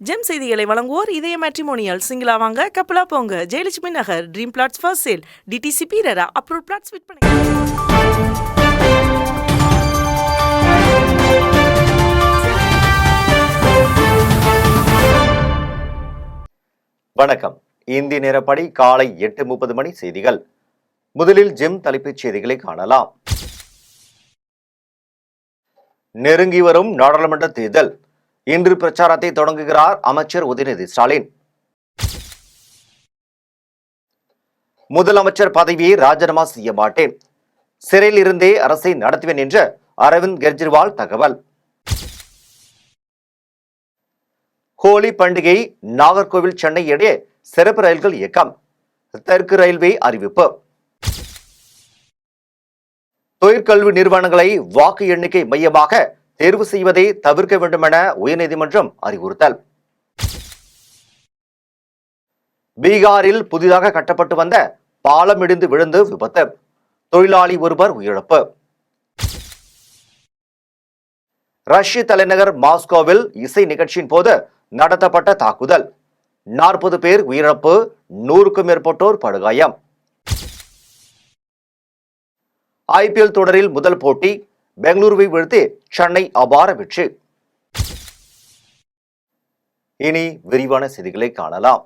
GeM செய்திகளை வழங்குவோர் இதய மேட்ரிமோனியல். சிங்கிளா வாங்க, கப்பலா போங்க. Jayalakshmi Nagar, dream flats for sale. DTC பீரரா அப்ரூவ் பிளாட்ஸ் விற்பனை. வணக்கம். இந்திய நேரப்படி காலை 8:30 மணி செய்திகள். முதலில் ஜெம் தலைப்புச் செய்திகளை காணலாம். நெருங்கி வரும் நாடாளுமன்ற தேர்தல். இன்று பிரச்சாரத்தை தொடங்குகிறார் அமைச்சர் உதயநிதி ஸ்டாலின். முதலமைச்சர் பதவியை ராஜினாமா செய்ய மாட்டேன், சிறையில் இருந்தே அரசை நடத்துவேன் என்ற அரவிந்த் கெஜ்ரிவால் தகவல். ஹோலி பண்டிகை நாகர்கோவில் சென்னை இடையே சிறப்பு ரயில்கள் இயக்கம். தெற்கு ரயில்வே அறிவிப்பு. தொழிற்கல்வி நிறுவனங்களை வாக்கு எண்ணிக்கை மையமாக தேர்வு செய்வதை தவிர்க்க வேண்டும் என உயர்நீதிமன்றம் அறிவுறுத்தல். பீகாரில் புதிதாக கட்டப்பட்டு வந்த பாலம் இடிந்து விழுந்து விபத்து, தொழிலாளி ஒருவர் உயிரிழப்பு. ரஷ்ய தலைநகர் மாஸ்கோவில் இசை நிகழ்ச்சியின் போது நடத்தப்பட்ட தாக்குதல், 40 பேர் உயிரிழப்பு, 100க்கும் மேற்பட்டோர் படுகாயம். ஐபிஎல் தொடரில் முதல் போட்டி, பெங்களூருவை வீழ்த்தி சென்னை அபார வெற்றி. இனி விரிவான செய்திகளை காணலாம்.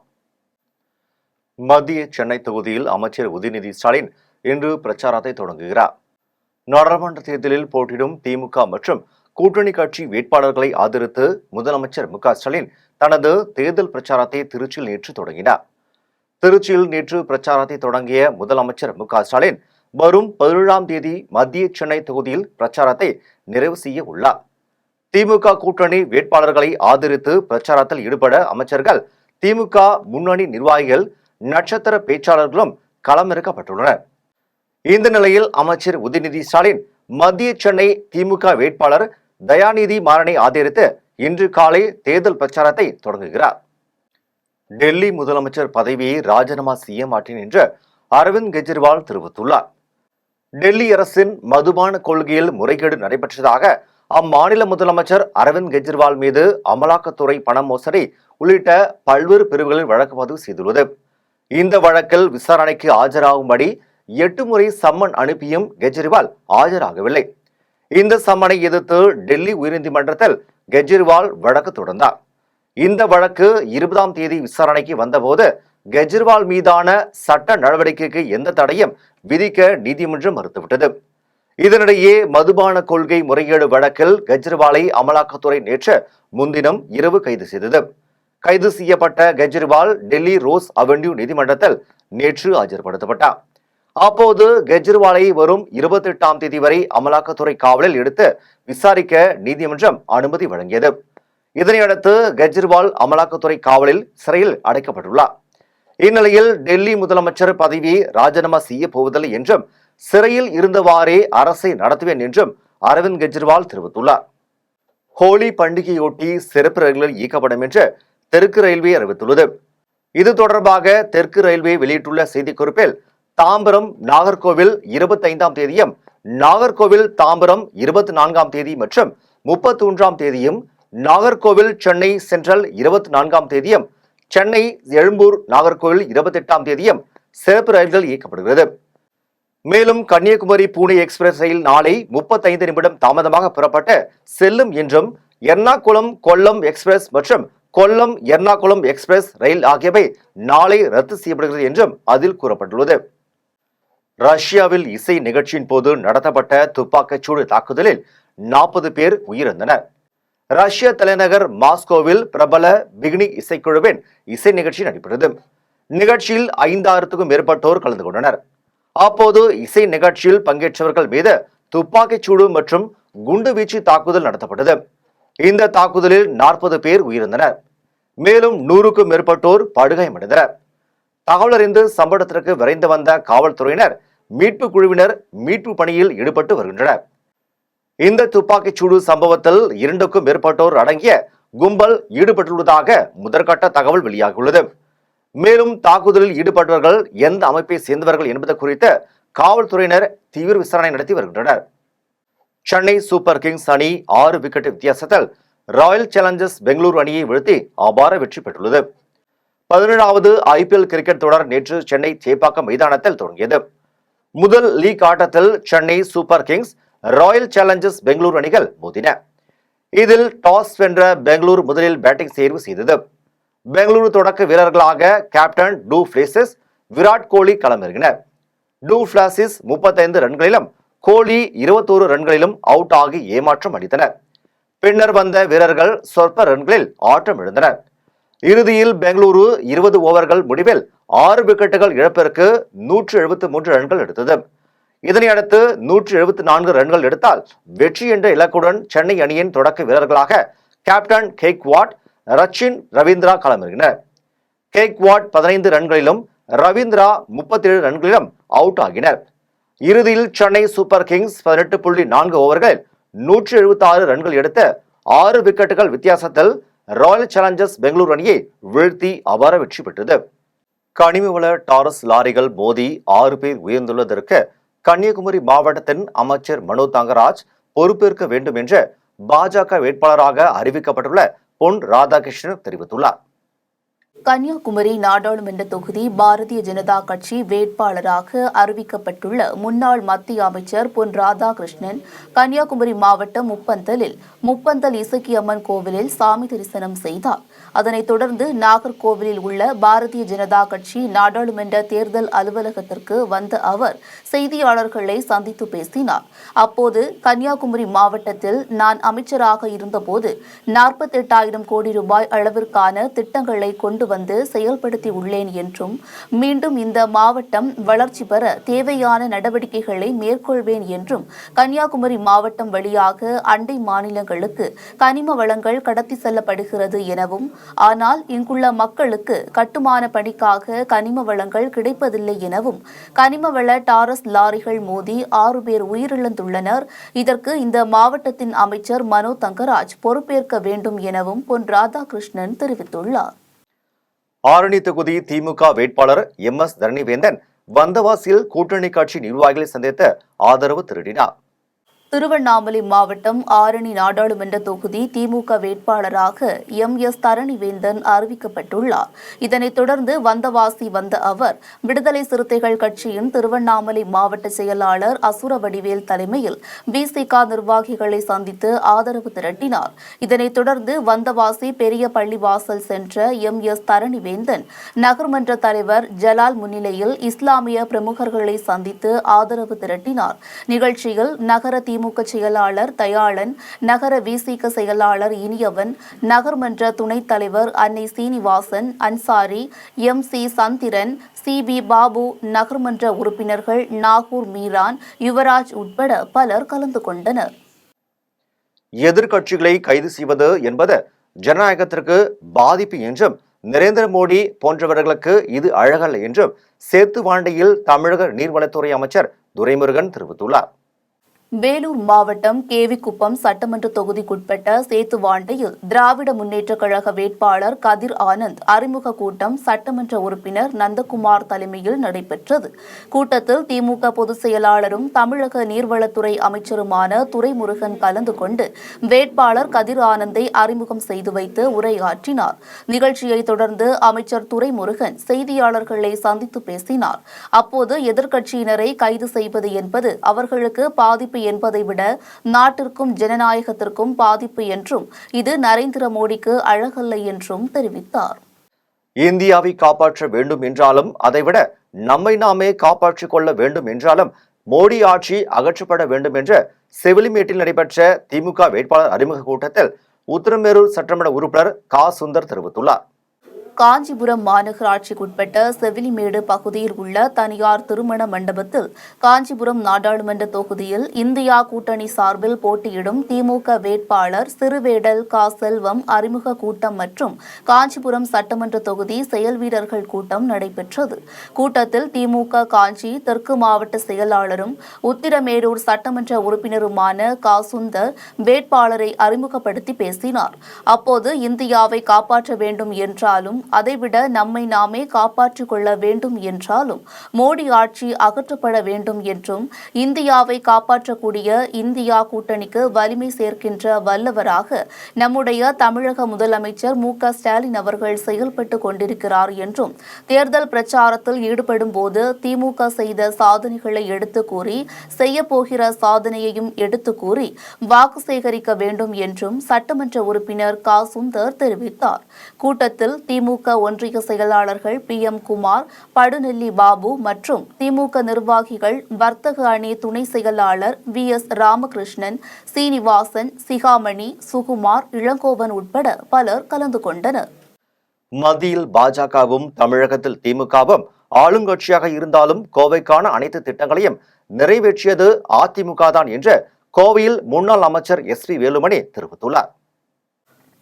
மத்திய சென்னை தொகுதியில் அமைச்சர் உதயநிதி ஸ்டாலின் இன்று பிரச்சாரத்தை தொடங்குகிறார். நாடாளுமன்ற தேர்தலில் போட்டியிடும் திமுக மற்றும் கூட்டணி கட்சி வேட்பாளர்களை ஆதரித்து முதலமைச்சர் மு.க.ஸ்டாலின் தனது தேர்தல் பிரச்சாரத்தை திருச்சியில் நேற்று தொடங்கினார். திருச்சியில் நேற்று பிரச்சாரத்தை தொடங்கிய முதலமைச்சர் மு.க.ஸ்டாலின் வரும் 17ஆம் தேதி மத்திய சென்னை தொகுதியில் பிரச்சாரத்தை நிறைவு செய்ய உள்ளார். திமுக கூட்டணி வேட்பாளர்களை ஆதரித்து பிரச்சாரத்தில் ஈடுபட அமைச்சர்கள், திமுக முன்னணி நிர்வாகிகள், நட்சத்திர பேச்சாளர்களும் களமிறக்கப்பட்டுள்ளனர். இந்த நிலையில் அமைச்சர் உதயநிதி ஸ்டாலின் மத்திய சென்னை திமுக வேட்பாளர் தயாநிதி மாறனை ஆதரித்து இன்று காலை தேர்தல் பிரச்சாரத்தை தொடங்குகிறார். டெல்லி முதலமைச்சர் பதவியை ராஜினாமா செய்ய மாட்டேன் என்று அரவிந்த் கெஜ்ரிவால் தெரிவித்துள்ளார். டெல்லி அரசின் மதுபான கொள்கையில் முறைகேடு நடைபெற்றதாக அம்மாநில முதலமைச்சர் அரவிந்த் கெஜ்ரிவால் மீது அமலாக்கத்துறை பண மோசடி உள்ளிட்ட பல்வேறு பிரிவுகளில் வழக்கு பதிவு செய்துள்ளது. இந்த வழக்கில் விசாரணைக்கு ஆஜராகும்படி 8 முறை சம்மன் அனுப்பியும் கெஜ்ரிவால் ஆஜராகவில்லை. இந்த சம்மனை எதிர்த்து டெல்லி உயர்நீதிமன்றத்தில் கெஜ்ரிவால் வழக்கு தொடர்ந்தார். இந்த வழக்கு 20ஆம் தேதி விசாரணைக்கு வந்தபோது கெஜ்ரிவால் மீதான சட்ட நடவடிக்கைக்கு எந்த தடையும் விதிக்க நீதிமன்றம் மறுத்துவிட்டது. இதனிடையே மதுபான கொள்கை முறைகேடு வழக்கில் கெஜ்ரிவாலை அமலாக்கத்துறை நேற்று முன்தினம் இரவு கைது செய்தது. கைது செய்யப்பட்ட கெஜ்ரிவால் டெல்லி ரோஸ் அவென்யூ நீதிமன்றத்தில் நேற்று ஆஜர்படுத்தப்பட்டார். அப்போது கெஜ்ரிவாலை வரும் 28ஆம் தேதி வரை அமலாக்கத்துறை காவலில் எடுத்து விசாரிக்க நீதிமன்றம் அனுமதி வழங்கியது. இதனையடுத்து கெஜ்ரிவால் அமலாக்கத்துறை காவலில் சிறையில் அடைக்கப்பட்டுள்ளார். இந்நிலையில் டெல்லி முதலமைச்சர் பதவியை ராஜினாமா செய்ய போவதில்லை என்றும் சிறையில் இருந்தவாறே அரசை நடத்துவேன் என்றும் அரவிந்த் கெஜ்ரிவால் தெரிவித்துள்ளார். ஹோலி பண்டிகையொட்டி சிறப்பு ரயில்கள் இயக்கப்படும் என்று தெற்கு ரயில்வே அறிவித்துள்ளது. இது தொடர்பாக தெற்கு ரயில்வே வெளியிட்டுள்ள செய்திக்குறிப்பில், தாம்பரம் நாகர்கோவில் 25ஆம் தேதியும், நாகர்கோவில் தாம்பரம் 24ஆம் தேதி மற்றும் 31ஆம் தேதியும், நாகர்கோவில் சென்னை சென்ட்ரல் 24ஆம் தேதியும், சென்னை எழும்பூர் நாகர்கோவில் 28ஆம் தேதியும் சிறப்பு ரயில்கள் இயக்கப்படுகிறது. மேலும் கன்னியாகுமரி புனே எக்ஸ்பிரஸ் ரயில் நாளை 35 நிமிடம் தாமதமாக புறப்பட்டு செல்லும் என்றும், எர்ணாகுளம் கொல்லம் எக்ஸ்பிரஸ் மற்றும் கொல்லம் எர்ணாகுளம் எக்ஸ்பிரஸ் ரயில் ஆகியவை நாளை ரத்து செய்யப்படுகிறது என்றும் அதில் கூறப்பட்டுள்ளது. ரஷ்யாவில் இசை நிகழ்ச்சியின் போது நடத்தப்பட்ட துப்பாக்கிச்சூடு தாக்குதலில் 40 பேர் உயிரிழந்தனர். ரஷ்ய தலைநகர் மாஸ்கோவில் பிரபல பிக்னி இசைக்குழுவின் இசை நிகழ்ச்சி நடைபெற்றது. நிகழ்ச்சியில் 5000க்கும் மேற்பட்டோர் கலந்து கொண்டனர். அப்போது இசை நிகழ்ச்சியில் பங்கேற்றவர்கள் மீது துப்பாக்கிச்சூடு மற்றும் குண்டுவீச்சு தாக்குதல் நடத்தப்பட்டது. இந்த தாக்குதலில் 40 பேர் உயிரிழந்தனர். மேலும் 100க்கும் மேற்பட்டோர் படுகாயமடைந்தனர். தகவல் அறிந்து சம்பவ இடத்திற்கு விரைந்து வந்த காவல்துறையினர், மீட்பு குழுவினர் மீட்பு பணியில் ஈடுபட்டு வருகின்றனர். இந்த துப்பாக்கிச்சூடு சம்பவத்தில் 2க்கும் மேற்பட்டோர் அடங்கிய கும்பல் ஈடுபட்டுள்ளதாக முதற்கட்ட தகவல் வெளியாகியுள்ளது. மேலும் தாக்குதலில் ஈடுபட்டவர்கள் எந்த அமைப்பை சேர்ந்தவர்கள் என்பது குறித்து காவல்துறையினர் தீவிர விசாரணை நடத்தி வருகின்றனர். சென்னை சூப்பர் கிங்ஸ் அணி 6 விக்கெட் வித்தியாசத்தில் ராயல் சேலஞ்சர்ஸ் பெங்களூரு அணியை வீழ்த்தி அபார வெற்றி பெற்றுள்ளது. 17வது IPL கிரிக்கெட் தொடர் நேற்று சென்னை சேப்பாக்கம் மைதானத்தில் தொடங்கியது. முதல் லீக் ஆட்டத்தில் Chennai super Kings, Royal Challengers Bengaluru அணிகள் மோதின. இதில் டாஸ் வென்ற பெங்களூரு முதலில் பேட்டிங் தேர்வு செய்தது. பெங்களூரு தொடக்க வீரர்களாக captain du Plessis, Virat Kohli களமிறங்கினர். டு பிளாசிஸ் 35 ரன்களிலும் கோலி 21 ரன்களிலும் அவுட் ஆகி ஏமாற்றம் அளித்தனர். பின்னர் வந்த வீரர்கள் சொற்ப ரன்களில் ஆட்டம் இழந்தனர். இறுதியில் பெங்களூரு 20 ஓவர்கள் முடிவில் 6 விக்கெட்டுகள் இழப்பிற்கு 173 ரன்கள் எடுத்தது. இதனையடுத்து 174 ரன்கள் எடுத்தால் வெற்றி என்ற இலக்குடன் சென்னை அணியின் தொடக்க வீரர்களாக கேப்டன் கெய்க்வாட், ரச்சின் ரவீந்திரா களமிறங்கினர். கெய்க்வாட் 15 ரன்களிலும் ரவீந்திரா 37 ரன்களிலும் அவுட் ஆகினர். இறுதியில் சென்னை சூப்பர் கிங்ஸ் 18.4 ஓவர்களில் 176 ரன்கள் எடுத்து 6 விக்கெட்டுகள் வித்தியாசத்தில் ராயல் சேலஞ்சர்ஸ் பெங்களூரு அணியை வீழ்த்தி அபார வெற்றி பெற்றது. கனிமவள டாரஸ் லாரிகள் மோதி 6 பேர் உயர்ந்துள்ளதற்கு கன்னியாகுமரி மாவட்டத்தின் அமைச்சர் மனோ தங்கராஜ் பொறுப்பேற்க வேண்டும் என்று பாஜக வேட்பாளராக அறிவிக்கப்பட்டுள்ள பொன் ராதாகிருஷ்ணன் தெரிவித்துள்ளார். கன்னியாகுமரி நாடாளுமன்ற தொகுதி பாரதிய ஜனதா கட்சி வேட்பாளராக அறிவிக்கப்பட்டுள்ள முன்னாள் மத்திய அமைச்சர் பொன் ராதாகிருஷ்ணன் கன்னியாகுமரி மாவட்டம் முப்பந்தல் இசக்கியம்மன் கோவிலில் சாமி தரிசனம் செய்தார். அதனைத் தொடர்ந்து நாகர்கோவிலில் உள்ள பாரதிய ஜனதா கட்சி நாடாளுமன்ற தேர்தல் அலுவலகத்திற்கு வந்த அவர் செய்தியாளர்களை சந்தித்து பேசினார். அப்போது கன்னியாகுமரி மாவட்டத்தில் நான் அமைச்சராக இருந்தபோது 48,000 கோடி ரூபாய் அளவிற்கான திட்டங்களை கொண்டு வந்து செயல்படுத்தி உள்ளேன் என்றும் மீண்டும் இந்த மாவட்டம் வளர்ச்சி பெற தேவையான நடவடிக்கைகளை மேற்கொள்வேன் என்றும் கன்னியாகுமரி மாவட்டம் வழியாக அண்டை மாநிலங்களுக்கு கனிம வளங்கள் கடத்தி செல்லப்படுகிறது எனவும் ஆனால் இங்குள்ள மக்களுக்கு கட்டுமான பணிக்காக கனிம வளங்கள் கிடைப்பதில்லை எனவும் கனிம வள டாரஸ் லாரிகள் மோதி 6 பேர் உயிரிழந்துள்ளனர். இதற்கு இந்த மாவட்டத்தின் அமைச்சர் மனோ தங்கராஜ் பொறுப்பேற்க வேண்டும் எனவும் பொன் ராதாகிருஷ்ணன் தெரிவித்துள்ளார். ஆரணி தொகுதி திமுக வேட்பாளர் MS தரணிவேந்தன் வந்தவாசியில் கூட்டணி கட்சி நிர்வாகிகளை சந்தித்து ஆதரவு திரட்டினார். திருவண்ணாமலை மாவட்டம் ஆரணி நாடாளுமன்ற தொகுதி திமுக வேட்பாளராக MS தரணிவேந்தன் அறிவிக்கப்பட்டுள்ளார். இதனைத் தொடர்ந்து வந்தவாசி வந்த அவர் விடுதலை சிறுத்தைகள் கட்சியின் திருவண்ணாமலை மாவட்ட செயலாளர் அசுரவடிவேல் தலைமையில் VCK நிர்வாகிகளை சந்தித்து ஆதரவு திரட்டினார். இதனைத் தொடர்ந்து வந்தவாசி பெரிய பள்ளிவாசல் சென்ற MS தரணிவேந்தன் நகர்மன்ற தலைவர் ஜலால் முன்னிலையில் இஸ்லாமிய பிரமுகர்களை சந்தித்து ஆதரவு திரட்டினார். நிகழ்ச்சியில் நகர திமுக செயலாளர் தயாளன், நகர VCK செயலாளர் இனியவன், நகர்மன்ற துணைத் தலைவர் அன்னை சீனிவாசன், அன்சாரி, MC சந்திரன், CB பாபு, நகர்மன்ற உறுப்பினர்கள் நாகூர் மீரான், யுவராஜ் உட்பட பலர் கலந்து கொண்டனர். எதிர்க்கட்சிகளை கைது செய்வது என்பது ஜனநாயகத்திற்கு பாதிப்பு என்றும் நரேந்திர மோடி போன்றவர்களுக்கு இது அழகல்ல என்றும் சேத்துவாண்டியில் தமிழக நீர்வளத்துறை அமைச்சர் துரைமுருகன் தெரிவித்துள்ளார். வேலூர் மாவட்டம் கேவிக்குப்பம் சட்டமன்ற தொகுதிக்குட்பட்ட சேத்துவாண்டையில் திராவிட முன்னேற்றக் கழக வேட்பாளர் கதிர் ஆனந்த் அறிமுக கூட்டம் சட்டமன்ற உறுப்பினர் நந்தகுமார் தலைமையில் நடைபெற்றது. கூட்டத்தில் திமுக பொதுச் செயலாளரும் தமிழக நீர்வளத்துறை அமைச்சருமான துரைமுருகன் கலந்து கொண்டு வேட்பாளர் கதிர் ஆனந்தை அறிமுகம் செய்து வைத்து உரையாற்றினார். நிகழ்ச்சியை தொடர்ந்து அமைச்சர் துரைமுருகன் செய்தியாளர்களை சந்தித்து பேசினார். அப்போது எதிர்க்கட்சியினரை கைது செய்வது என்பது அவர்களுக்கு பாதிப்பு என்பதை விட நாட்டிற்கும் ஜனநாயகத்திற்கும் பாதிப்பு என்றும் இது நரேந்திர மோடிக்கு அழகல்ல என்றும் தெரிவித்தார். இந்தியாவை காப்பாற்ற வேண்டும் என்றாலும் அதைவிட நம்மை நாமே காப்பாற்றிக் கொள்ள வேண்டும் என்றாலும் மோடி ஆட்சி அகற்றப்பட வேண்டும் என்ற செவிலிமேட்டில் நடைபெற்ற திமுக வேட்பாளர் அறிமுக கூட்டத்தில் உத்தரமேரூர் சட்டமன்ற உறுப்பினர் க. சுந்தர் தெரிவித்துள்ளார். காஞ்சிபுரம் மாநகராட்சிக்குட்பட்ட செவிலிமேடு பகுதியில் உள்ள தனியார் திருமண மண்டபத்தில் காஞ்சிபுரம் நாடாளுமன்ற தொகுதியில் இந்தியா கூட்டணி சார்பில் போட்டியிடும் திமுக வேட்பாளர் சிறுவேடல் க. செல்வம் அறிமுக கூட்டம் மற்றும் காஞ்சிபுரம் சட்டமன்ற தொகுதி செயல் வீரர்கள் கூட்டம் நடைபெற்றது. கூட்டத்தில் திமுக காஞ்சி தெற்கு மாவட்ட செயலாளரும் உத்திரமேரூர் சட்டமன்ற உறுப்பினருமான க. சுந்தர் வேட்பாளரை அறிமுகப்படுத்தி பேசினார். அப்போது இந்தியாவை காப்பாற்ற வேண்டும் என்றாலும் அதைவிட நம்மை நாமே காப்பாற்றிக் கொள்ள வேண்டும் என்றாலும் மோடி ஆட்சி அகற்றப்பட வேண்டும் என்றும் இந்தியாவை காப்பாற்றக்கூடிய இந்தியா கூட்டணிக்கு வலிமை சேர்க்கின்ற வல்லவராக நம்முடைய தமிழக முதலமைச்சர் மு.க.ஸ்டாலின் அவர்கள் செயல்பட்டு கொண்டிருக்கிறார் என்றும் தேர்தல் பிரச்சாரத்தில் ஈடுபடும் போது திமுக செய்த சாதனைகளை எடுத்து கூறி செய்யப்போகிற சாதனையையும் எடுத்து கூறி வாக்கு சேகரிக்க வேண்டும் என்றும் சட்டமன்ற உறுப்பினர் க. சுந்தர் தெரிவித்தார். கூட்டத்தில் திமுக ஒன்றிய செயலாளர்கள் PM குமார், படுநெல்லி பாபு மற்றும் திமுக நிர்வாகிகள், வர்த்தக அணி துணை செயலாளர் VS ராமகிருஷ்ணன், சீனிவாசன், சிகாமணி, சுகுமார், இளங்கோவன் உட்பட பலர் கலந்து கொண்டனர். மத்தியில் பாஜகவும் தமிழகத்தில் திமுகவும் ஆளுங்கட்சியாக இருந்தாலும் கோவைக்கான அனைத்து திட்டங்களையும் நிறைவேற்றியது அதிமுக தான் என்று கோவையில் முன்னாள் அமைச்சர் SP வேலுமணி தெரிவித்துள்ளார்.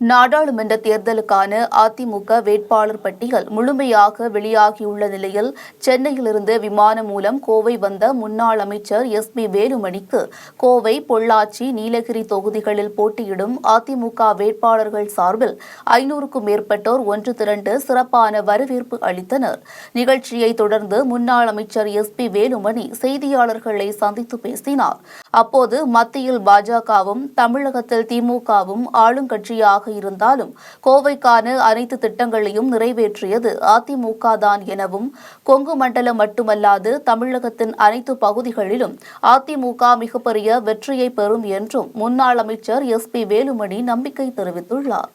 நாடாளுமன்ற தேர்தலுக்கான அதிமுக வேட்பாளர் பட்டியல் முழுமையாக வெளியாகியுள்ள நிலையில் சென்னையிலிருந்து விமானம் மூலம் கோவை வந்த முன்னாள் அமைச்சர் SP வேலுமணிக்கு கோவை, பொள்ளாச்சி, நீலகிரி தொகுதிகளில் போட்டியிடும் அதிமுக வேட்பாளர்கள் சார்பில் 500க்கும் மேற்பட்டோர் ஒன்று திரண்டு சிறப்பான வரவேற்பு அளித்தனர். நிகழ்ச்சியை தொடர்ந்து முன்னாள் அமைச்சர் SP வேலுமணி செய்தியாளர்களை சந்தித்து பேசினார். அப்போது மத்தியில் பாஜகவும் தமிழகத்தில் திமுகவும் ஆளுங்கட்சியாக இருந்தாலும் கோவைக்கான அனைத்து திட்டங்களையும் நிறைவேற்றியது அதிமுக தான் எனவும், கொங்கு மண்டலம் மட்டுமல்லாது தமிழகத்தின் அனைத்து பகுதிகளிலும் அதிமுக மிகப்பெரிய வெற்றியை பெறும் என்றும் முன்னாள் அமைச்சர் SP வேலுமணி நம்பிக்கை தெரிவித்துள்ளார்.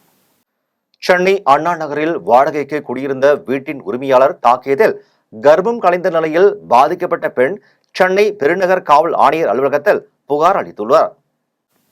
சென்னை அண்ணா நகரில் வாடகைக்கு குடியிருந்த வீட்டின் உரிமையாளர் தாக்கியதில் கர்ப்பம் கலைந்த நிலையில் பாதிக்கப்பட்ட பெண் சென்னை பெருநகர் காவல் ஆணையர் அலுவலகத்தில் புகார் அளித்துள்ளார்.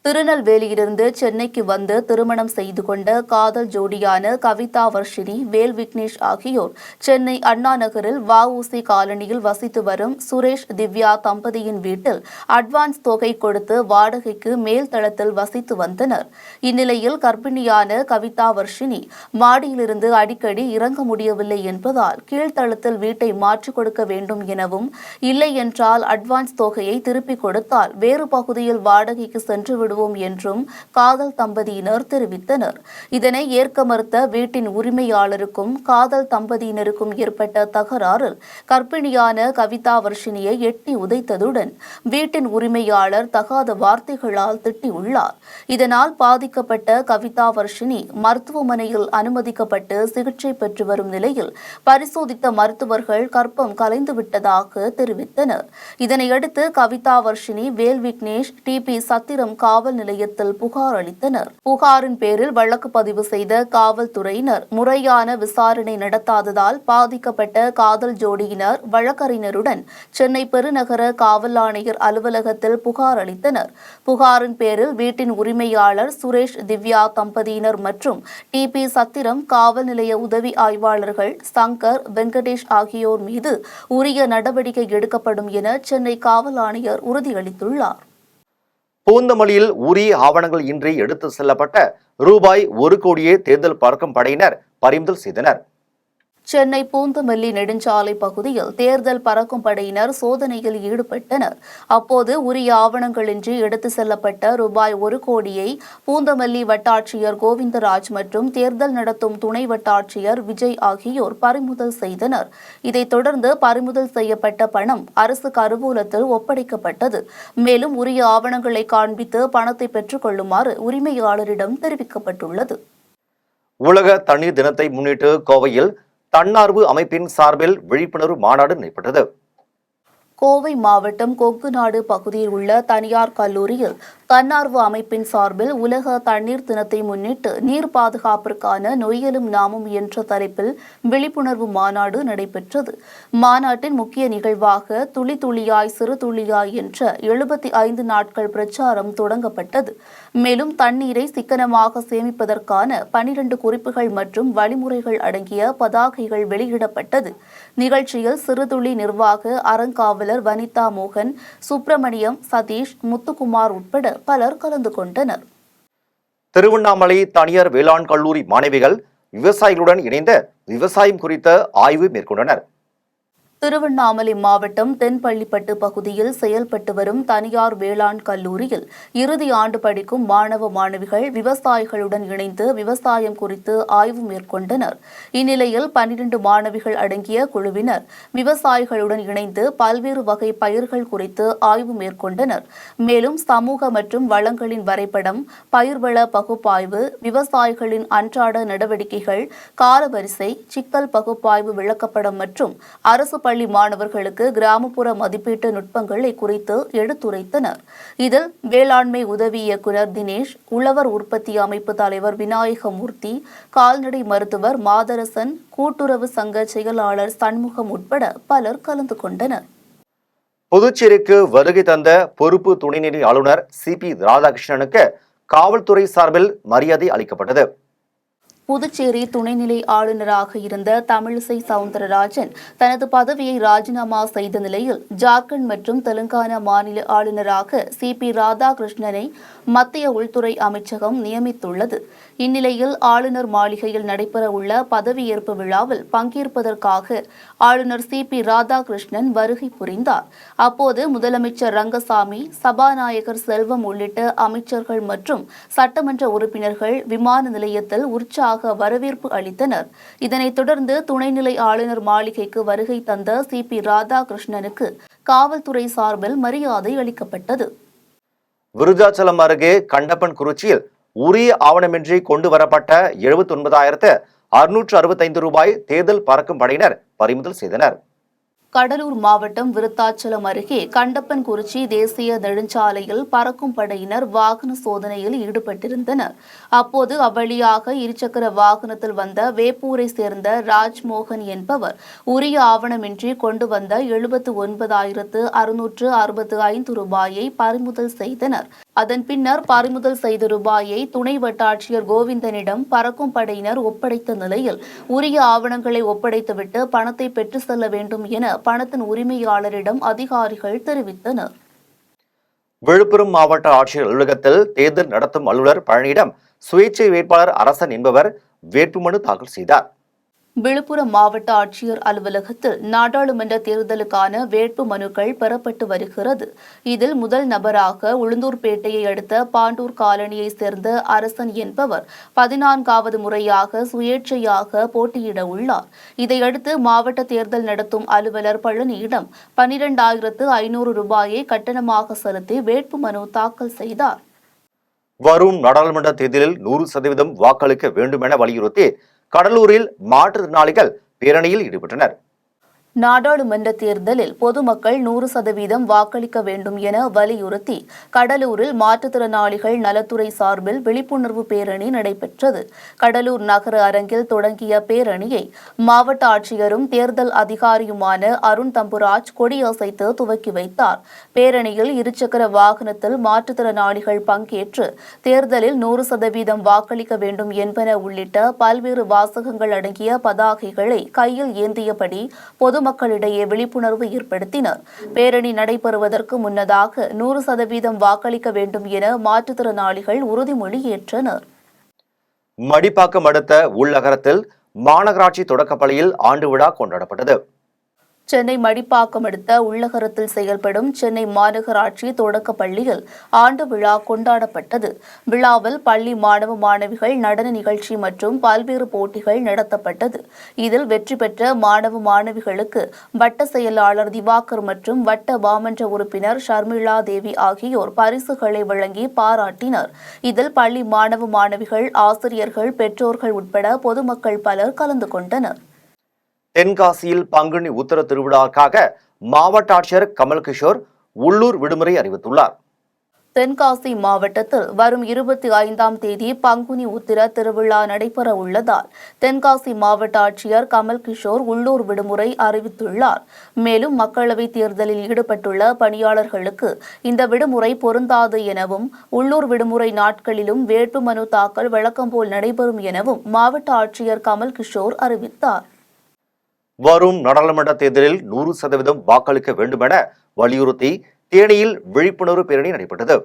திருநெல்வேலியிலிருந்து சென்னைக்கு வந்து திருமணம் செய்து கொண்ட காதல் ஜோடியான கவிதா வர்ஷினி, வேல் விக்னேஷ் ஆகியோர் சென்னை அண்ணா நகரில் வஉசி காலனியில் வசித்து வரும் சுரேஷ் திவ்யா தம்பதியின் வீட்டில் அட்வான்ஸ் தொகை கொடுத்து வாடகைக்கு மேல் தளத்தில் வசித்து வந்தனர். இந்நிலையில் கர்ப்பிணியான கவிதா வர்ஷினி மாடியிலிருந்து அடிக்கடி இறங்க முடியவில்லை என்பதால் கீழ்த்தளத்தில் வீட்டை மாற்றிக் கொடுக்க வேண்டும் எனவும், இல்லை என்றால் அட்வான்ஸ் தொகையை திருப்பிக் கொடுத்தால் வேறு பகுதியில் வாடகைக்கு சென்றுவிடும் என்றும் காதல் தம்பதியினர் தெரிவித்தனர். இதனை ஏற்க மறுத்த வீட்டின் உரிமையாளருக்கும் காதல் தம்பதியினருக்கும் ஏற்பட்ட தகராறில் கர்ப்பிணியான கவிதா வர்ஷினியை எட்டி உதைத்ததுடன் வீட்டின் உரிமையாளர் தகாத வார்த்தைகளால் திட்டியுள்ளார். இதனால் பாதிக்கப்பட்ட கவிதா வர்ஷினி மருத்துவமனையில் அனுமதிக்கப்பட்டு சிகிச்சை பெற்று வரும் நிலையில் பரிசோதித்த மருத்துவர்கள் கர்ப்பம் கலைந்துவிட்டதாக தெரிவித்தனர். இதனையடுத்து கவிதா வர்ஷினி, வேல் விக்னேஷ் TP சத்திரம் காவல் நிலையத்தில் புகார் அளித்தனர். புகாரின் பேரில் வழக்கு பதிவு செய்த காவல்துறையினர் முறையான விசாரணை நடத்தாததால் பாதிக்கப்பட்ட காதல் ஜோடியினர் வழக்கறிஞருடன் சென்னை பெருநகர காவல் ஆணையர் அலுவலகத்தில் புகார் அளித்தனர். புகாரின் பேரில் வீட்டின் உரிமையாளர் சுரேஷ் திவ்யா தம்பதியினர் மற்றும் TP சத்திரம் காவல் நிலைய உதவி ஆய்வாளர்கள் சங்கர், வெங்கடேஷ் ஆகியோர் மீது உரிய நடவடிக்கை எடுக்கப்படும் என சென்னை காவல் ஆணையர் உறுதியளித்துள்ளார். பூந்தமல்லியில் உரிய ஆவணங்கள் இன்றி எடுத்து செல்லப்பட்ட ரூபாய் 1 கோடியே தேர்தல் பறக்கும் படையினர் பறிமுதல் செய்தனர். சென்னை பூந்தமல்லி நெடுஞ்சாலை பகுதியில் தேர்தல் பறக்கும் படையினர் சோதனையில் ஈடுபட்டனர். அப்போது உரிய ஆவணங்களின்றி எடுத்து செல்லப்பட்ட ரூபாய் 1 கோடியை பூந்தமல்லி வட்டாட்சியர் கோவிந்தராஜ் மற்றும் தேர்தல் நடத்தும் துணை வட்டாட்சியர் விஜய் ஆகியோர் பறிமுதல் செய்தனர். இதைத் தொடர்ந்து பறிமுதல் செய்யப்பட்ட பணம் அரசு கருவூலத்தில் ஒப்படைக்கப்பட்டது. மேலும் உரிய ஆவணங்களை காண்பித்து பணத்தை பெற்றுக் கொள்ளுமாறு உரிமையாளரிடம் தெரிவிக்கப்பட்டுள்ளது. உலக தண்ணீர் தினத்தை முன்னிட்டு கோவையில் தன்னார்வ அமைப்பின் சார்பில் விழிப்புணர்வு மாநாடு நடைபெற்றது. கோவை மாவட்டம் கொங்குநாடு பகுதியில் உள்ள தனியார் கல்லூரியில் தன்னார்வ அமைப்பின் சார்பில் உலக தண்ணீர் தினத்தை முன்னிட்டு நீர் பாதுகாப்பிற்கான நொய்யலும் நாமும் என்ற தலைப்பில் விழிப்புணர்வு மாநாடு நடைபெற்றது. மாநாட்டின் முக்கிய நிகழ்வாக துளி துளியாய் சிறு துளியாய் என்ற 75 நாட்கள் பிரச்சாரம் தொடங்கப்பட்டது. மேலும் தண்ணீரை சிக்கனமாக சேமிப்பதற்கான 12 குறிப்புகள் மற்றும் வழிமுறைகள் அடங்கிய பதாகைகள் வெளியிடப்பட்டது. நிகழ்ச்சியில் சிறுதுளி நிர்வாக அறங்காவலர் வனிதா மோகன், சுப்பிரமணியம், சதீஷ், முத்துக்குமார் உட்பட பலர் கலந்து கொண்டனர். திருவண்ணாமலை தனியார் வேளாண் கல்லூரி மாணவிகள் விவசாயிகளுடன் இணைந்த விவசாயம் குறித்த ஆய்வு மேற்கொண்டனர். திருவண்ணாமலை மாவட்டம் தென்பள்ளிப்பட்டு பகுதியில் செயல்பட்டு வரும் தனியார் வேளாண் கல்லூரியில் இறுதி ஆண்டு படிக்கும் மாணவ மாணவிகள் விவசாயிகளுடன் இணைந்து விவசாயம் குறித்து ஆய்வு மேற்கொண்டனர். இந்நிலையில் 12 மாணவிகள் அடங்கிய குழுவினர் விவசாயிகளுடன் இணைந்து பல்வேறு வகை பயிர்கள் குறித்து ஆய்வு மேற்கொண்டனர். மேலும் சமூக மற்றும் வளங்களின் வரைபடம், பயிர்வள பகுப்பாய்வு, விவசாயிகளின் அன்றாட நடவடிக்கைகள், காலவரிசை, சிக்கல் பகுப்பாய்வு விளக்கப்படம் மற்றும் அரசு பள்ளி மாணவர்களுக்கு கிராமப்புற மதிப்பீட்டு நுட்பங்களை குறித்து எடுத்துரைத்தனர். இதில் வேளாண்மை உதவி இயக்குநர் தினேஷ், உழவர் உற்பத்தி அமைப்பு தலைவர் விநாயகமூர்த்தி, கால்நடை மருத்துவர் மாதரசன், கூட்டுறவு சங்க செயலாளர் சண்முகம் உட்பட பலர் கலந்து கொண்டனர். புதுச்சேரிக்கு வருகை தந்த பொறுப்பு துணைநிலை ஆளுநர் CP ராதாகிருஷ்ணனுக்கு காவல்துறை சார்பில் மரியாதை அளிக்கப்பட்டது. புதுச்சேரி துணைநிலை ஆளுநராக இருந்த தமிழிசை சவுந்தரராஜன் தனது பதவியை ராஜினாமா செய்த நிலையில் ஜார்க்கண்ட் மற்றும் தெலுங்கானா மாநில ஆளுநராக CP ராதாகிருஷ்ணனை மத்திய உள்துறை அமைச்சகம் நியமித்துள்ளது. இந்நிலையில் ஆளுநர் மாளிகையில் நடைபெறவுள்ள பதவியேற்பு விழாவில் பங்கேற்பதற்காக ஆளுநர் CP ராதாகிருஷ்ணன் வருகை புரிந்தார். அப்போது முதலமைச்சர் ரங்கசாமி, சபாநாயகர் செல்வம் உள்ளிட்ட அமைச்சர்கள் மற்றும் சட்டமன்ற உறுப்பினர்கள் விமான நிலையத்தில் உற்சாக வரவேற்பு அளித்தனர். இதனைத் தொடர்ந்து துணைநிலை ஆளுநர் மாளிகைக்கு வருகை தந்த CP ராதாகிருஷ்ணனுக்கு காவல்துறை சார்பில் மரியாதை அளிக்கப்பட்டது. விருதாச்சலம் அருகே கண்டப்பன்குறிச்சியில் உரிய ஆவணமின்றி கொண்டு வரப்பட்ட 79,665 ரூபாய் தேர்தல் பறக்கும் படையினர் பறிமுதல் செய்தனர். கடலூர் மாவட்டம் விருத்தாச்சலம் அருகே கண்டப்பன்குறிச்சி தேசிய நெடுஞ்சாலையில் பறக்கும் படையினர் வாகன சோதனையில் ஈடுபட்டிருந்தனர். அப்போது அவ்வழியாக இருசக்கர வாகனத்தில் வந்த வேப்பூரை சேர்ந்த ராஜ்மோகன் என்பவர் உரிய ஆவணமின்றி கொண்டு வந்த 79,665 ரூபாயை பறிமுதல் செய்தனர். அதன் பின்னர் பறிமுதல் செய்த ரூபாயை துணை வட்டாட்சியர் கோவிந்தனிடம் பறக்கும் படையினர் ஒப்படைத்த நிலையில் உரிய ஆவணங்களை ஒப்படைத்துவிட்டு பணத்தை பெற்று செல்ல வேண்டும் என பணத்தின் உரிமையாளரிடம் அதிகாரிகள் தெரிவித்தனர். விழுப்புரம் மாவட்ட ஆட்சியர் அலுவலகத்தில் தேர்தல் நடத்தும் அலுவலர் பழனியிடம் சுயேட்சை வேட்பாளர் அரசன் என்பவர் வேட்புமனு தாக்கல் செய்தார். விழுப்புரம் மாவட்ட ஆட்சியர் அலுவலகத்தில் நாடாளுமன்ற தேர்தலுக்கான வேட்பு மனுக்கள் பெறப்பட்டு வருகிறது. இதில் முதல் நபராக உளுந்தூர்பேட்டையை அடுத்த பாண்டூர் காலனியை சேர்ந்த அரசன் என்பவர் 14வது முறையாக சுயேட்சையாக போட்டியிட உள்ளார். இதையடுத்து மாவட்ட தேர்தல் நடத்தும் அலுவலர் பழனியிடம் 12,500 ரூபாயை கட்டணமாக செலுத்தி வேட்புமனு தாக்கல் செய்தார். வரும் நாடாளுமன்ற தேர்தலில் 100% வாக்களிக்க வேண்டும் என வலியுறுத்தி கடலூரில் மாற்றுத்திறனாளிகள் பேரணியில் ஈடுபட்டனர். நாடாளுமன்ற தேர்தலில் பொதுமக்கள் 100% வாக்களிக்க வேண்டும் என வலியுறுத்தி கடலூரில் மாற்றுத்திறனாளிகள் நலத்துறை சார்பில் விழிப்புணர்வு பேரணி நடைபெற்றது. கடலூர் நகர அரங்கில் தொடங்கிய பேரணியை மாவட்ட ஆட்சியரும் தேர்தல் அதிகாரியுமான அருண் தம்புராஜ் கொடியசைத்து துவக்கி வைத்தார். பேரணியில் இருசக்கர வாகனத்தில் மாற்றுத்திறனாளிகள் பங்கேற்று தேர்தலில் 100% வாக்களிக்க வேண்டும் என்பன உள்ளிட்ட பல்வேறு வாசகங்கள் அடங்கிய பதாகைகளை கையில் ஏந்தியபடி பொதுமக்களிடையே விழிப்புணர்வு ஏற்படுத்தினர். பேரணி நடைபெறுவதற்கு முன்னதாக 100% வாக்களிக்க வேண்டும் என மாற்றுத்திறனாளிகள் உறுதிமொழி ஏற்றனர். மடிப்பாக்கம் அடுத்த உள்ளகரத்தில் மாநகராட்சி தொடக்கப்பள்ளியில் ஆண்டு விழா கொண்டாடப்பட்டது. சென்னை மடிப்பாக்கம் அடுத்த உள்ளகரத்தில் செயல்படும் சென்னை மாநகராட்சி தொடக்கப் பள்ளியில் ஆண்டு விழா கொண்டாடப்பட்டது. விழாவில் பள்ளி மாணவ மாணவிகள் நடன நிகழ்ச்சி மற்றும் பல்வேறு போட்டிகள் நடத்தப்பட்டது. இதில் வெற்றி பெற்ற மாணவ மாணவிகளுக்கு வட்ட செயலாளர் திவாகர் மற்றும் வட்ட மாமன்ற உறுப்பினர் ஷர்மிளா தேவி ஆகியோர் பரிசுகளை வழங்கி பாராட்டினர். இதில் பள்ளி மாணவ மாணவிகள், ஆசிரியர்கள், பெற்றோர்கள் உட்பட பொதுமக்கள் பலர் கலந்து கொண்டனர். தென்காசியில் பங்குனி உத்தர திருவிழாவுக்காக மாவட்ட ஆட்சியர் கமல்கிஷோர் உள்ளூர் விடுமுறை அறிவித்துள்ளார். தென்காசி மாவட்டத்தில் வரும் 25ஆம் தேதி பங்குனி உத்திர திருவிழா நடைபெற உள்ளதால் தென்காசி மாவட்ட ஆட்சியர் கமல்கிஷோர் உள்ளூர் விடுமுறை அறிவித்துள்ளார். மேலும் மக்களவைத் தேர்தலில் ஈடுபட்டுள்ள பணியாளர்களுக்கு இந்த விடுமுறை பொருந்தாது எனவும் உள்ளூர் விடுமுறை நாட்களிலும் வேட்புமனு தாக்கல் வழக்கம்போல் நடைபெறும் எனவும் மாவட்ட ஆட்சியர் கமல்கிஷோர் அறிவித்தார். வரும் நாடாளுமன்ற தேர்தலில் 100% வாக்களிக்க வேண்டும் என வலியுறுத்தி தேனியில் விழிப்புணர்வு பேரணி நடைபெற்றது.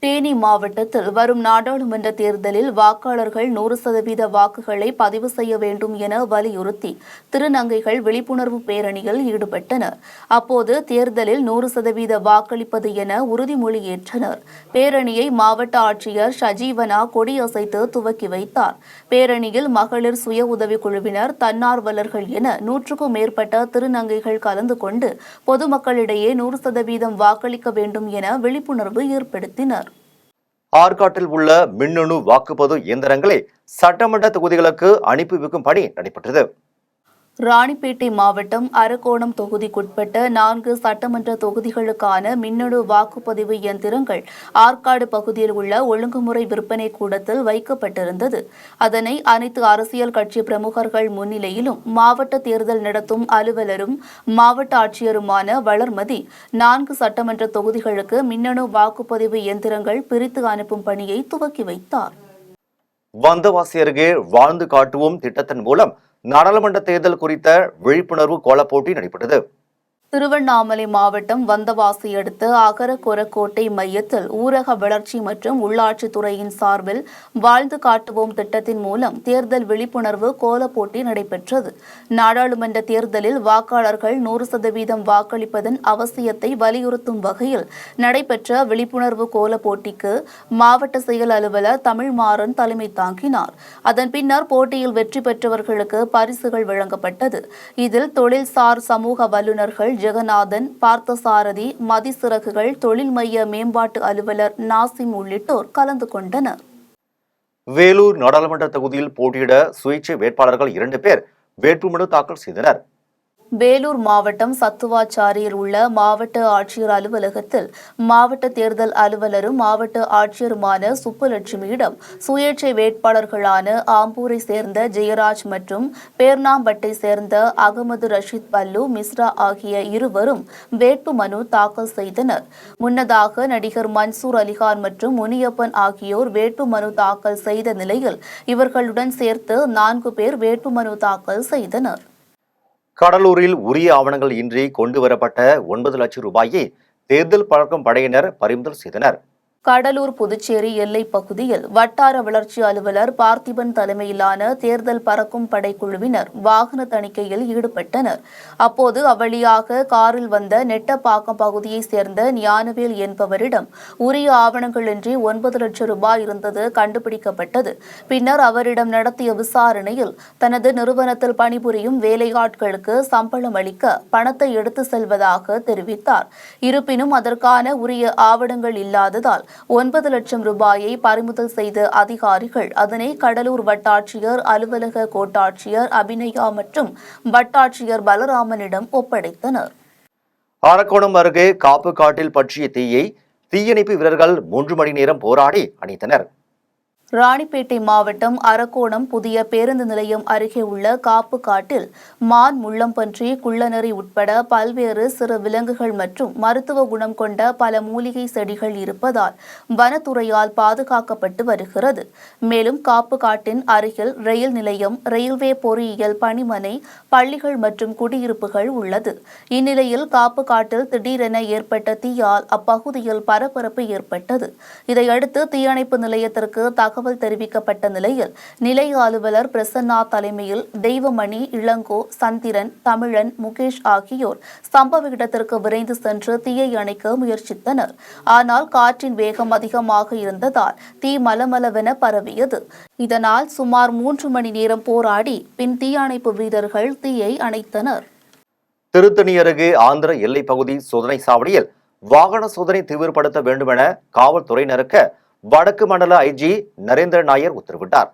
தேனி மாவட்டத்தில் வரும் நாடாளுமன்ற தேர்தலில் வாக்காளர்கள் 100% வாக்குகளை பதிவு செய்ய வேண்டும் என வலியுறுத்தி திருநங்கைகள் விழிப்புணர்வு பேரணியில் ஈடுபட்டனர். அப்போது தேர்தலில் 100% வாக்களிப்பது என உறுதிமொழி ஏற்றனர். பேரணியை மாவட்ட ஆட்சியர் ஷஜீவனா கொடியசைத்து துவக்கி வைத்தார். பேரணியில் மகளிர் சுய உதவிக் குழுவினர், தன்னார்வலர்கள் என 100க்கும் மேற்பட்ட திருநங்கைகள் கலந்து கொண்டு பொதுமக்களிடையே 100% வாக்களிக்க வேண்டும் என விழிப்புணர்வு ஏற்படுத்தினர். ஆற்காட்டில் உள்ள மின்னணு வாக்குப்பதிவு இயந்திரங்களை சட்டமன்ற தொகுதிகளுக்கு அனுப்பி வைக்கும் பணி நடைபெற்றது. ராணிப்பேட்டை மாவட்டம் அரக்கோணம் தொகுதிக்குட்பட்ட 4 சட்டமன்ற தொகுதிகளுக்கான மின்னணு வாக்குப்பதிவு இயந்திரங்கள் ஆற்காடு பகுதியில் உள்ள ஒழுங்குமுறை விற்பனை கூடத்தில் வைக்கப்பட்டிருந்தது. அதனை அனைத்து அரசியல் கட்சி பிரமுகர்கள் முன்னிலையிலும் மாவட்ட தேர்தல் நடத்தும் அலுவலரும் மாவட்ட ஆட்சியருமான வளர்மதி 4 சட்டமன்ற தொகுதிகளுக்கு மின்னணு வாக்குப்பதிவு இயந்திரங்கள் பிரித்து அனுப்பும் பணியை துவக்கி வைத்தார். வந்தவாசி அருகே வாழ்ந்து காட்டுவோம் திட்டத்தின் மூலம் நாடாளுமன்ற தேர்தல் குறித்த விழிப்புணர்வு கோலப்போட்டி நடைபெற்றது. திருவண்ணாமலை மாவட்டம் வந்தவாசி அடுத்த அகரகொரக்கோட்டை மையத்தில் ஊரக வளர்ச்சி மற்றும் உள்ளாட்சித்துறையின் சார்பில் வாழ்ந்து காட்டுவோம் திட்டத்தின் மூலம் தேர்தல் விழிப்புணர்வு கோலப்போட்டி நடைபெற்றது. நாடாளுமன்ற தேர்தலில் வாக்காளர்கள் 100% வாக்களிப்பதன் அவசியத்தை வலியுறுத்தும் வகையில் நடைபெற்ற விழிப்புணர்வு கோலப்போட்டிக்கு மாவட்ட செயல் அலுவலர் தமிழ்மாறன் தலைமை தாங்கினார். அதன் பின்னர் போட்டியில் வெற்றி பெற்றவர்களுக்கு பரிசுகள் வழங்கப்பட்டது. இதில் தொழில்சார் சமூக வல்லுநர்கள் ஜெகநாதன், பார்த்தசாரதி, மதிசிறகுகள் தொழில் மைய மேம்பாட்டு அலுவலர் நாசிம் உள்ளிட்டோர் கலந்து கொண்டனர். வேலூர் நாடாளுமன்ற தொகுதியில் போட்டியிட சுயேட்சை வேட்பாளர்கள் 2 பேர் வேட்புமனு தாக்கல் செய்தனர். வேலூர் மாவட்டம் சத்துவாச்சாரியில் உள்ள மாவட்ட ஆட்சியர் அலுவலகத்தில் மாவட்ட தேர்தல் அலுவலரும் மாவட்ட ஆட்சியருமான சுப்புலட்சுமியிடம் சுயேட்சை வேட்பாளர்களான ஆம்பூரை சேர்ந்த ஜெயராஜ் மற்றும் பேர்னாம்பட்டை சேர்ந்த அகமது ரஷீத் பல்லு மிஸ்ரா ஆகிய இருவரும் வேட்புமனு தாக்கல் செய்தனர். முன்னதாக நடிகர் மன்சூர் அலிகான் மற்றும் முனியப்பன் ஆகியோர் வேட்புமனு தாக்கல் செய்த நிலையில் இவர்களுடன் சேர்த்து 4 பேர் வேட்புமனு தாக்கல் செய்தனர். கடலூரில் உரிய ஆவணங்கள் இன்றி கொண்டு வரப்பட்ட 9 லட்சம் ரூபாயை தேர்தல் பறக்கும் படையினர் பறிமுதல் செய்தனர். கடலூர் புதுச்சேரி எல்லைப் பகுதியில் வட்டார வளர்ச்சி அலுவலர் பார்த்திபன் தலைமையிலான தேர்தல் பறக்கும் படைக்குழுவினர் வாகன தணிக்கையில் ஈடுபட்டனர். அப்போது அவ்வழியாக காரில் வந்த நெட்டப்பாக்கம் பகுதியைச் சேர்ந்த ஞானவேல் என்பவரிடம் உரிய ஆவணங்களின்றி 9 லட்சம் ரூபாய் இருந்தது கண்டுபிடிக்கப்பட்டது. பின்னர் அவரிடம் நடத்திய விசாரணையில் தனது நிறுவனத்தில் பணிபுரியும் வேலையாட்களுக்கு சம்பளம் அளிக்க பணத்தை எடுத்து செல்வதாக தெரிவித்தார். இருப்பினும் அதற்கான உரிய ஆவணங்கள் இல்லாததால் 9 லட்சம் ரூபாயை பறிமுதல் செய்த அதிகாரிகள் அதனை கடலூர் வட்டாட்சியர் அலுவலக கோட்டாட்சியர் அபிநயா மற்றும் வட்டாட்சியர் பலராமனிடம் ஒப்படைத்தனர். அரக்கோணம் அருகே காப்பு காட்டில் பற்றிய தீயை தீயணைப்பு வீரர்கள் 3 மணி நேரம் போராடி அணைத்தனர். ராணிப்பேட்டை மாவட்டம் அரக்கோணம் புதிய பேருந்து நிலையம் அருகே உள்ள காப்பு காட்டில் மான், முள்ளம்பன்றி, குள்ளநரி உட்பட பல்வேறு சிறு விலங்குகள் மற்றும் மருத்துவ குணம் கொண்ட பல மூலிகை செடிகள் இருப்பதால் வனத்துறையால் பாதுகாக்கப்பட்டு வருகிறது. மேலும் காப்பு காட்டின் அருகில் ரயில் நிலையம், ரயில்வே பொறியியல் பணிமனை, பள்ளிகள் மற்றும் குடியிருப்புகள் உள்ளது. இந்நிலையில் காப்பு காட்டில் திடீரென ஏற்பட்ட தீயால் அப்பகுதியில் பரபரப்பு ஏற்பட்டது. இதையடுத்து தீயணைப்பு நிலையத்திற்கு தகவல் தெரிவிக்கப்பட்ட நிலையில் நிலைய அலுவலர் பிரசன்னா தலைமையில் தெய்வமணி, இளங்கோ, சந்திரன், தமிழன், முகேஷ் ஆகியோர் சம்பவ இடத்திற்கு விரைந்து சென்று தீயை அணைக்க முயற்சித்தனர். ஆனால் காற்றின் வேகம் அதிகமாக இருந்ததால் தீ மலமளவென பரவியது. இதனால் சுமார் 3 மணி நேரம் போராடி பின் தீயணைப்பு வீரர்கள் தீயை அணைத்தனர். திருத்தணி அருகே ஆந்திர எல்லைப் பகுதி சோதனை சாவடியில் வாகன சோதனை தீவிரப்படுத்த வேண்டுமென காவல்துறையினருக்கு வடக்கு மண்டல ஐஜி நரேந்திர நாயர் உத்தரவிட்டார்.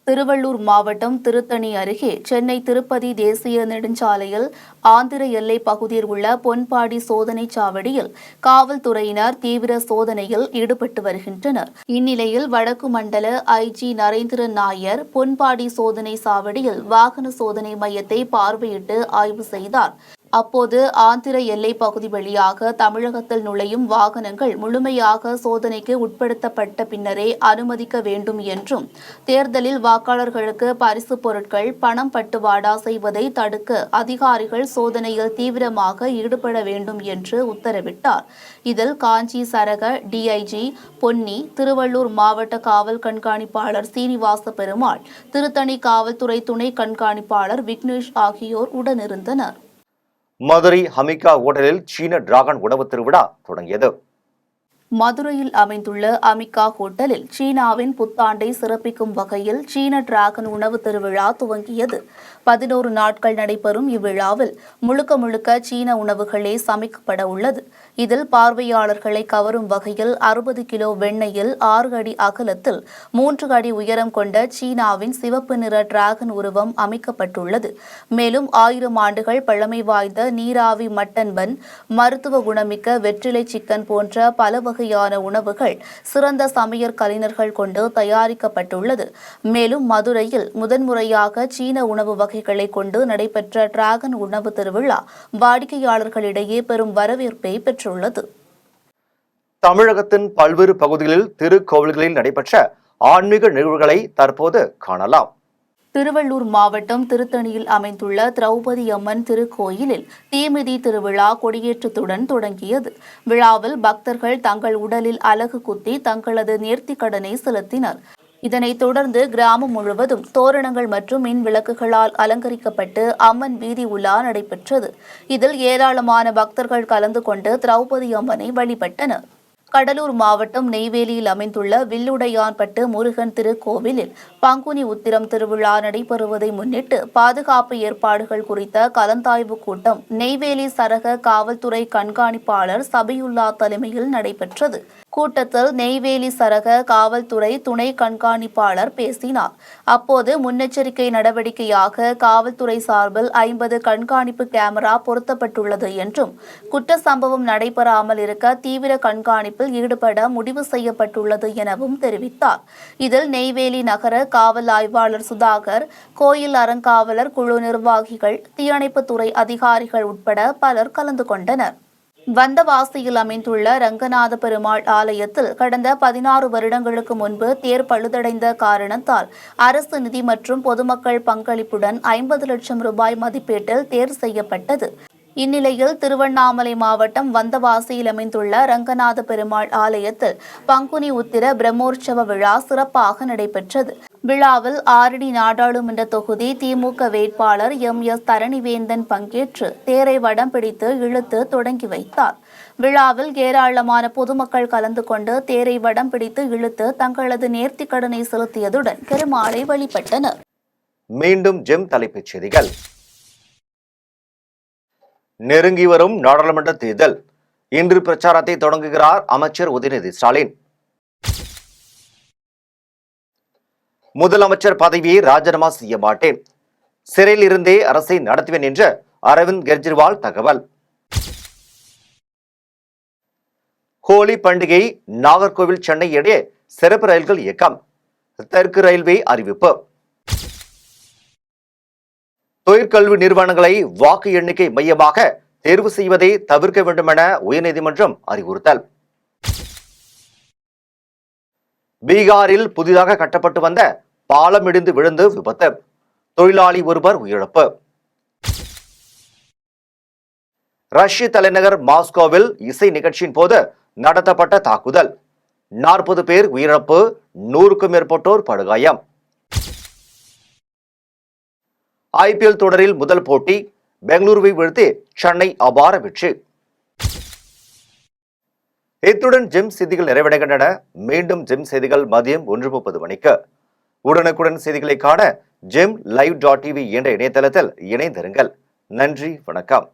திருவள்ளூர் மாவட்டம் திருத்தணி அருகே சென்னை திருப்பதி தேசிய நெடுஞ்சாலையில் ஆந்திர எல்லை பகுதியில் உள்ள பொன்பாடி சோதனை சாவடியில் காவல்துறையினர் தீவிர சோதனையில் ஈடுபட்டு வருகின்றனர். இந்நிலையில் வடக்கு மண்டல ஐஜி நரேந்திர நாயர் பொன்பாடி சோதனை சாவடியில் வாகன சோதனை மையத்தை பார்வையிட்டு ஆய்வு செய்தார். அப்போது ஆந்திர எல்லை பகுதி வழியாக தமிழகத்தில் நுழையும் வாகனங்கள் முழுமையாக சோதனைக்கு உட்படுத்தப்பட்ட பின்னரே அனுமதிக்க வேண்டும் என்றும் தேர்தலில் வாக்காளர்களுக்கு பரிசுப் பொருட்கள் பணம் பட்டுவாடா செய்வதை தடுக்க அதிகாரிகள் சோதனையில் தீவிரமாக ஈடுபட வேண்டும் என்று உத்தரவிட்டார். இதில் காஞ்சி சரக டிஐஜி பொன்னி, திருவள்ளூர் மாவட்ட காவல் கண்காணிப்பாளர் சீனிவாச பெருமாள், திருத்தணி காவல்துறை துணை கண்காணிப்பாளர் விக்னேஷ் ஆகியோர் உடனிருந்தனர். மதுரை ஹமிகா ஹோட்டலில் சீன டிராகன் உணவு திருவிழா தொடங்கியது. மதுரையில் அமைந்துள்ள அமிகா ஹோட்டலில் சீனாவின் புத்தாண்டை சிறப்பிக்கும் வகையில் சீன டிராகன் உணவு திருவிழா துவங்கியது. 11 நாட்கள் நடைபெறும் இவ்விழாவில் முழுக்க சீன உணவுகளே சமைக்கப்பட உள்ளது. இதில் பார்வையாளர்களை கவரும் வகையில் 60 கிலோ வெண்ணெயில் 6 அடி அகலத்தில் 3 அடி உயரம் கொண்ட சீனாவின் சிவப்பு நிற டிராகன் உருவம் அமைக்கப்பட்டுள்ளது. மேலும் 1000 ஆண்டுகள் பழமை வாய்ந்த நீராவி மட்டன் பன், மருத்துவ குணமிக்க வெற்றிலை சிக்கன் போன்ற பல வகையான உணவுகள் சிறந்த சமையற் கலைஞர்கள் கொண்டு தயாரிக்கப்பட்டுள்ளது. மேலும் மதுரையில் முதன்முறையாக சீன உணவு வகைகளை கொண்டு நடைபெற்ற டிராகன் உணவு திருவிழா வாடிக்கையாளர்களிடையே பெரும் வரவேற்பை பெற்றுள்ளது. தமிழகத்தின் பல்வேறு பகுதிகளில் திருக்கோவில்களில் நடைபெற்ற ஆன்மீக நிகழ்வுகளை தற்போது காணலாம். திருவள்ளூர் மாவட்டம் திருத்தணியில் அமைந்துள்ள திரௌபதி அம்மன் திருக்கோயிலில் தீமிதி திருவிழா கொடியேற்றத்துடன் தொடங்கியது. விழாவில் பக்தர்கள் தங்கள் உடலில் அலகு குத்தி தங்களது நேர்த்திக்கடனை செலுத்தினர். இதனைத் தொடர்ந்து கிராமம் முழுவதும் தோரணங்கள் மற்றும் மின் விளக்குகளால் அலங்கரிக்கப்பட்டு அம்மன் வீதி உலா நடைபெற்றது. இதில் ஏராளமான பக்தர்கள் கலந்து கொண்டு திரௌபதி அம்மனை வழிபட்டனர். கடலூர் மாவட்டம் நெய்வேலியில் அமைந்துள்ள வில்லுடையான்பட்டு முருகன் திருக்கோவிலில் பங்குனி உத்திரம் திருவிழா நடைபெறுவதை முன்னிட்டு பாதுகாப்பு ஏற்பாடுகள் குறித்த கலந்தாய்வு கூட்டம் நெய்வேலி சரக காவல்துறை கண்காணிப்பாளர் சபியுல்லா தலைமையில் நடைபெற்றது. கூட்டத்தில் நெய்வேலி சரக காவல்துறை துணை கண்காணிப்பாளர் பேசினார். அப்போது முன்னெச்சரிக்கை நடவடிக்கையாக காவல்துறை சார்பில் 50 கண்காணிப்பு கேமரா பொருத்தப்பட்டுள்ளது என்றும் குற்ற சம்பவம் நடைபெறாமல் இருக்க தீவிர கண்காணிப்பில் ஈடுபட முடிவு செய்யப்பட்டுள்ளது எனவும் தெரிவித்தார். இதில் நெய்வேலி நகர காவல் ஆய்வாளர் சுதாகர், கோயில் அறங்காவலர் குழு நிர்வாகிகள், தீயணைப்புத்துறை அதிகாரிகள் உட்பட பலர் கலந்து கொண்டனர். வந்தவாசியில் அமைந்துள்ள ரங்கநாத பெருமாள் ஆலயத்தில் கடந்த 16 வருடங்களுக்கு முன்பு தேர் பழுதடைந்த காரணத்தால் அரசு நிதி மற்றும் பொதுமக்கள் பங்களிப்புடன் 50 லட்சம் ரூபாய் மதிப்பீட்டில் தேர் செய்யப்பட்டது. இந்நிலையில் திருவண்ணாமலை மாவட்டம் வந்தவாசியில் அமைந்துள்ள ரங்கநாத பெருமாள் ஆலயத்தில் பங்குனி உத்திர பிரம்மோற்சவ விழா சிறப்பாக நடைபெற்றது. விழாவில் ஆரணி நாடாளுமன்ற தொகுதி திமுக வேட்பாளர் எம்.எஸ். தரணிவேந்தன் பங்கேற்று தேரை வடம் பிடித்து இழுத்து தொடங்கி வைத்தார். விழாவில் ஏராளமான பொதுமக்கள் கலந்து கொண்டு தேரை வடம் பிடித்து இழுத்து தங்களது நேர்த்திக்கடனை செலுத்தியதுடன் பெருமாளை வழிபட்டனர். மீண்டும் ஜெம் தலைப்புச் செய்திகள். நெருங்கி வரும் நாடாளுமன்ற தேர்தல். இன்று பிரச்சாரத்தை தொடங்குகிறார் அமைச்சர் உதயநிதி ஸ்டாலின். முதலமைச்சர் பதவியை ராஜினாமா செய்ய மாட்டேன், சிறையில் இருந்தே அரசை நடத்துவேன் என்ற அரவிந்த் கெஜ்ரிவால் தகவல். ஹோலி பண்டிகை நாகர்கோவில் சென்னை இடையே சிறப்பு ரயில்கள் இயக்கம். தெற்கு ரயில்வே அறிவிப்பு. தொழிற்கல்வி நிறுவனங்களை வாக்கு எண்ணிக்கை மையமாக தேர்வு செய்வதை தவிர்க்க வேண்டும் என உயர்நீதிமன்றம் அறிவுறுத்தல். பீகாரில் புதிதாக கட்டப்பட்டு வந்த பாலம் இடிந்து விழுந்து விபத்து, தொழிலாளி ஒருவர் உயிரிழப்பு. ரஷ்ய தலைநகர் மாஸ்கோவில் இசை நிகழ்ச்சியின் போது நடத்தப்பட்ட தாக்குதல், 40 பேர் உயிரிழப்பு, 100க்கும் மேற்பட்டோர் படுகாயம். IPL தொடரில் முதல் போட்டி, பெங்களூருவை வீழ்த்தி சென்னை அபார வெற்றி. இத்துடன் ஜெம் செய்திகள் நிறைவடைகின்றன. மீண்டும் ஜெம் செய்திகள் மதியம் 1:30 மணிக்கு. உடனுக்குடன் செய்திகளை காண GemLive.tv என்ற இணையதளத்தில் இணைந்திருங்கள். நன்றி, வணக்கம்.